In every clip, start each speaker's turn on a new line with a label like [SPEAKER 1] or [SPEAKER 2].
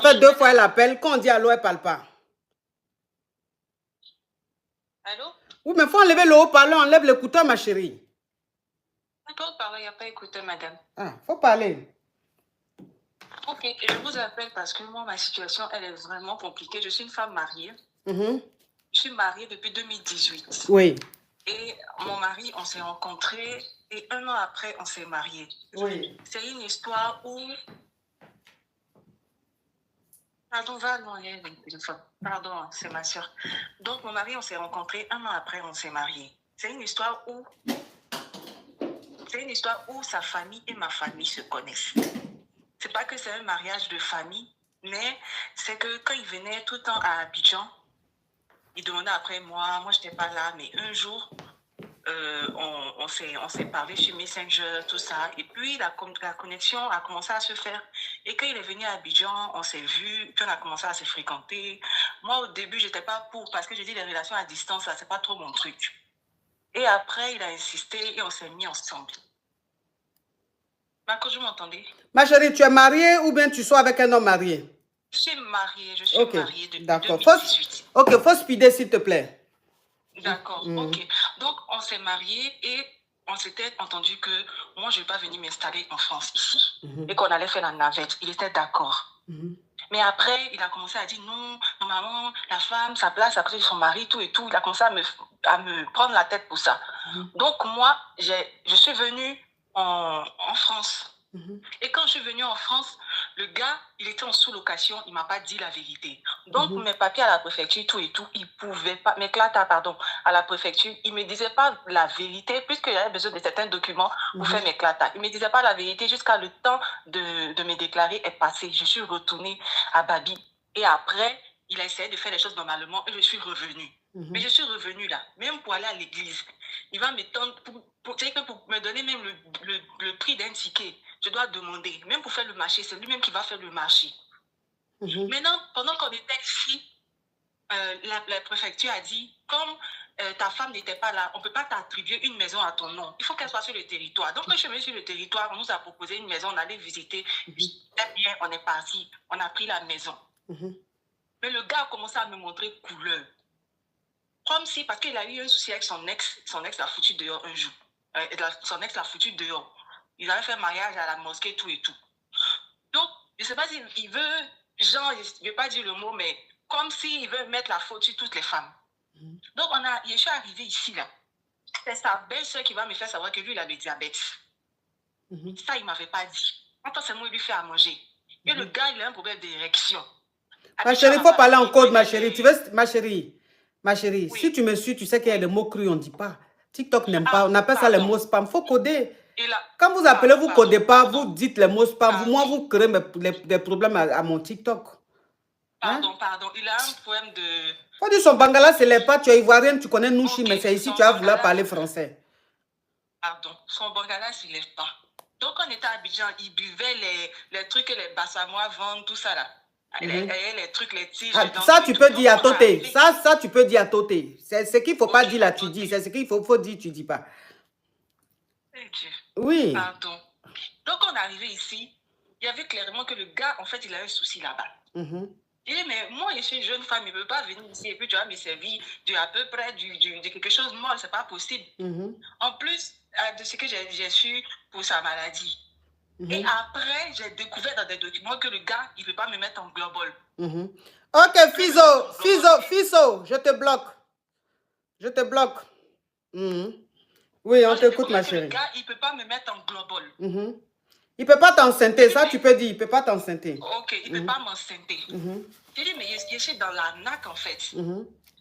[SPEAKER 1] ça fait 2 fois elle appelle. Quand on dit allô, elle parle pas.
[SPEAKER 2] Allô?
[SPEAKER 1] Oui, mais il faut enlever le haut-parleur, enlève l'écouteur, ma chérie.
[SPEAKER 2] D'accord, parler, il n'y a pas écouté, madame.
[SPEAKER 1] Ah, faut parler.
[SPEAKER 2] Ok, je vous appelle parce que moi, ma situation, elle est vraiment compliquée. Je suis une femme mariée. Je suis mariée depuis 2018.
[SPEAKER 1] Oui.
[SPEAKER 2] Et mon mari, on s'est rencontrés et 1 an après, on s'est mariés.
[SPEAKER 1] Oui.
[SPEAKER 2] C'est une histoire où... Pardon, va enlever le téléphone. Pardon, c'est ma soeur. Donc, mon mari, on s'est rencontrés 1 an après, on s'est mariés. C'est une histoire où... C'est une histoire où sa famille et ma famille se connaissent. C'est pas que c'est un mariage de famille, mais c'est que quand il venait tout le temps à Abidjan, il demandait après moi. Moi, je n'étais pas là, mais un jour, on s'est parlé sur Messenger, tout ça. Et puis, la connexion a commencé à se faire. Et quand il est venu à Abidjan, on s'est vu, puis on a commencé à se fréquenter. Moi, au début, je n'étais pas pour, parce que j'ai dit les relations à distance, là, c'est pas trop mon truc. Et après, il a insisté et on s'est mis ensemble. Marco, vous m'entendez?
[SPEAKER 1] Ma chérie, tu es mariée ou bien tu sois avec un homme marié?
[SPEAKER 2] Je suis mariée depuis
[SPEAKER 1] d'accord.
[SPEAKER 2] 2018.
[SPEAKER 1] Ok, faut speeder s'il te plaît.
[SPEAKER 2] D'accord, ok. Donc, on s'est mariés et on s'était entendu que moi, je ne vais pas venir m'installer en France ici. Et qu'on allait faire la navette. Il était d'accord. Mais après, il a commencé à dire non, normalement, la femme, sa place à côté de son mari, tout et tout. Il a commencé à me prendre la tête pour ça. Donc, moi, je suis venue en France. Et quand je suis venue en France, le gars, il était en sous-location, il ne m'a pas dit la vérité. Donc, mes papiers à la préfecture, tout et tout, il ne pouvait pas, mes clatas, pardon, à la préfecture, il ne me disait pas la vérité, puisqu'il avait besoin de certains documents pour faire mes clatas. Il ne me disait pas la vérité jusqu'à le temps de me déclarer est passé. Je suis retournée à Babi. Et après, il a essayé de faire les choses normalement et je suis revenue. Mais je suis revenue là, même pour aller à l'église. Il va me tendre, pour me donner même le prix d'un ticket. Je dois demander, même pour faire le marché, c'est lui-même qui va faire le marché. Maintenant, pendant qu'on était ici, la préfecture a dit, comme ta femme n'était pas là, on ne peut pas t'attribuer une maison à ton nom. Il faut qu'elle soit sur le territoire. Donc, quand je suis venue sur le territoire, on nous a proposé une maison, on allait visiter. Très bien, on est parti, on a pris la maison. Mais le gars a commencé à me montrer couleur. Comme si, parce qu'il a eu un souci avec son ex l'a foutu dehors un jour. Son ex l'a foutu dehors. Ils avaient fait mariage à la mosquée, tout et tout. Donc, je ne sais pas s'il veut, genre, je ne vais pas dire le mot, mais comme s'il veut mettre la faute sur toutes les femmes. Donc, je suis arrivée ici, là. C'est sa belle-sœur qui va me faire savoir que lui, il a le diabète. Ça, il ne m'avait pas dit. Quand c'est moi, il lui fait à manger. Et le gars, il a un problème d'érection.
[SPEAKER 1] Ma chérie, il faut parler en code, ma chérie. Tu veux, ma chérie, oui. Si tu me suis, tu sais qu'il y a des mots crus, on ne dit pas. TikTok n'aime pas, on appelle ça les mots spam. Il faut coder. Quand vous appelez, vous ne codez pas, vous dites les mots spam. Moi, vous créez des problèmes à mon TikTok.
[SPEAKER 2] Pardon, il a un problème de...
[SPEAKER 1] Faut dire son bangala, c'est les pas. Tu es ivoirienne, tu connais Nouchi, mais c'est ici tu vas vouloir parler français.
[SPEAKER 2] Pardon, son bangala, il ne lève pas. Donc, on était à Abidjan, il buvait les trucs que les Bassamois vendent, tout ça là. Les trucs, les tiges.
[SPEAKER 1] Ça, tu peux dire à Toté. Ça, tu peux dire à Toté. C'est ce qu'il ne faut pas dire là, tu dis. C'est ce qu'il faut dire, tu ne dis pas. Oui.
[SPEAKER 2] Pardon. Donc, on est arrivé ici. Il y avait clairement que le gars, en fait, il a un souci là-bas. Il dit, mais moi, je suis une jeune femme, il ne veut pas venir ici et puis tu vas me servir à peu près de quelque chose de molle, ce n'est pas possible. En plus de ce que j'ai su pour sa maladie. Et après, j'ai découvert dans des documents que le gars, il ne veut pas me mettre en global.
[SPEAKER 1] Ok, Fiso, je te bloque. Je te bloque. Oui, on t'écoute, ma chérie.
[SPEAKER 2] Le gars, il ne peut pas me mettre en global.
[SPEAKER 1] Il ne peut pas t'enceinter, ça tu peux dire, il ne peut pas t'enceinter.
[SPEAKER 2] Ok, il ne peut pas m'enceinter. J'ai dit, mais je suis dans l'arnaque en fait.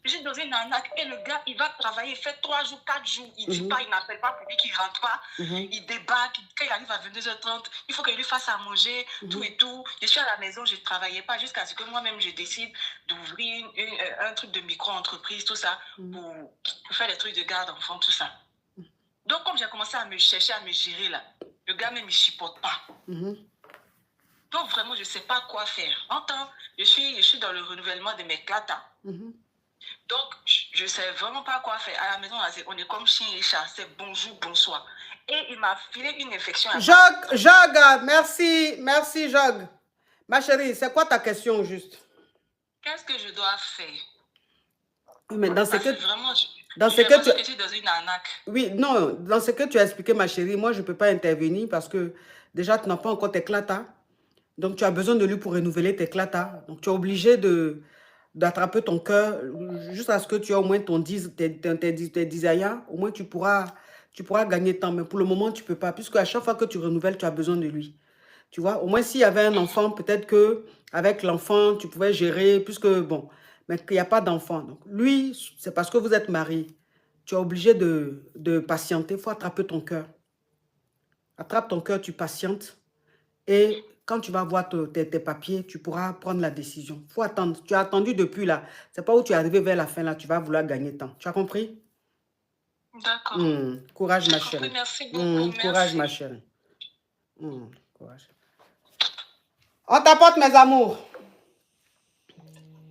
[SPEAKER 2] Je suis dans une arnaque et le gars, il va travailler, il fait 3 jours, 4 jours. Il ne dit pas, il n'appelle pas pour lui qu'il ne rentre pas. Il débarque, quand il arrive à 22h30, il faut qu'il lui fasse à manger, tout et tout. Je suis à la maison, je ne travaillais pas jusqu'à ce que moi-même je décide d'ouvrir un truc de micro-entreprise, tout ça, pour faire des trucs de garde enfant, tout ça. Donc, comme j'ai commencé à me chercher, à me gérer là, le gars même, il ne chipote pas. Donc, vraiment, je ne sais pas quoi faire. En temps, je suis dans le renouvellement de mes clatas. Donc, je ne sais vraiment pas quoi faire. À la maison, on est comme chien et chat. C'est bonjour, bonsoir. Et il m'a filé une infection.
[SPEAKER 1] Jog, merci, Jog. Ma chérie, c'est quoi ta question juste?
[SPEAKER 2] Qu'est-ce que je dois faire?
[SPEAKER 1] Oui, mais dans ce
[SPEAKER 2] Parce
[SPEAKER 1] que...
[SPEAKER 2] Vraiment,
[SPEAKER 1] Dans
[SPEAKER 2] je
[SPEAKER 1] ce que tu...
[SPEAKER 2] que je suis dans une arnaque.
[SPEAKER 1] Oui, non, dans ce que tu as expliqué, ma chérie, moi, je ne peux pas intervenir parce que déjà, tu n'as pas encore tes clatas. Donc, tu as besoin de lui pour renouveler tes clatas. Donc, tu es obligé d'attraper ton cœur jusqu'à ce que tu aies au moins tes desires. Au moins, tu pourras gagner temps. Mais pour le moment, tu ne peux pas. Puisque à chaque fois que tu renouvelles, tu as besoin de lui. Tu vois, au moins, s'il y avait un enfant, peut-être qu'avec l'enfant, tu pouvais gérer, puisque, bon, mais qu'il n'y a pas d'enfant. Donc, lui, c'est parce que vous êtes mariés. Tu es obligé de patienter. Il faut attraper ton cœur. Attrape ton cœur, tu patientes. Et quand tu vas voir tes papiers, tu pourras prendre la décision. Il faut attendre. Tu as attendu depuis là. Ce n'est pas où tu es arrivé vers la fin là. Tu vas vouloir gagner temps. Tu as compris?
[SPEAKER 2] D'accord.
[SPEAKER 1] Courage, ma
[SPEAKER 2] J'ai compris.
[SPEAKER 1] chérie.
[SPEAKER 2] Merci beaucoup.
[SPEAKER 1] Courage,
[SPEAKER 2] Merci.
[SPEAKER 1] ma chérie. Courage. On t'apporte, mes amours.